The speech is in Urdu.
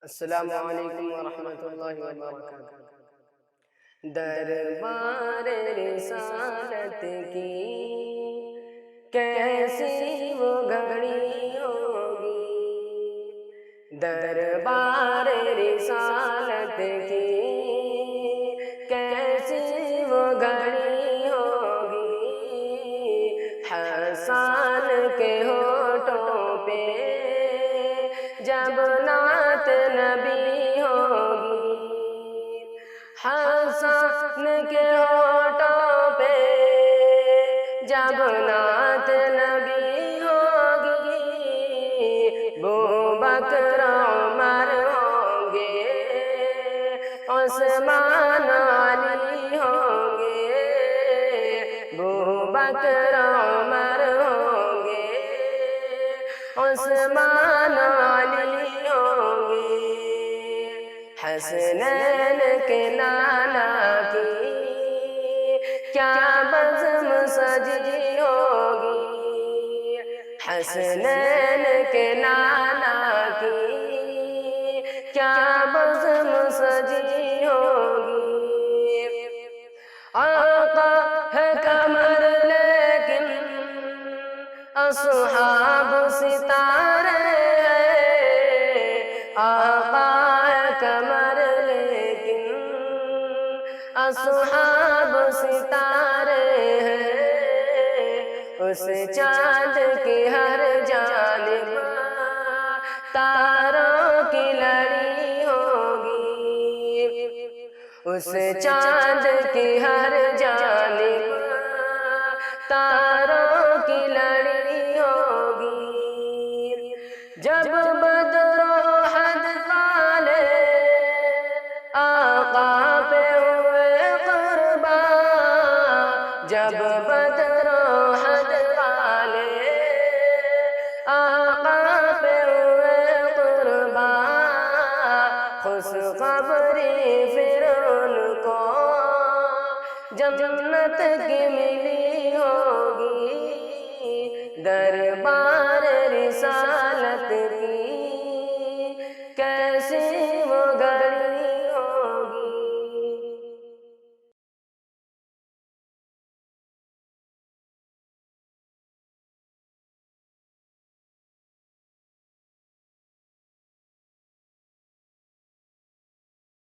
السلام علیکم ورحمۃ اللہ وبرکاتہ۔ دربار رسالت کی کیسی وہ گھڑی ہوگی، دربار رسالت کی کیسی وہ گھڑی ہوگی، حسان کے ہونٹوں پہ جب نعت نبی ہوگی، حسن کے ہونٹوں پہ جب نعت نبی ہوگی، ابوبکر عمر ہوں گے، عثمان علی ہوں گے، ابوبکر عمر ہوں گے، عثمان علی ہوں گے، حسنین کے نانا کی کیا بزم سجی ہوگی، حسنین کے نانا کی کیا بزم سجی ہوگی، آقا ہے قمر لیکن اصحاب ستارے ہیں، آقا ہے قمر لیکن اصحاب ستارے ہیں، اس چاند کی ہر جانب تاروں کی لڑی ہوگی، اس چاند کی ہر جانب تاروں کی لڑی ہوگی، جب بدر و احد والے آقا پہ ہوئے قربان، جب بدر و احد والے آقا پہ ہوئے قربان، خوشخبری پھر ان کو جنت کی ملی ہوگی، دربار رسالت کی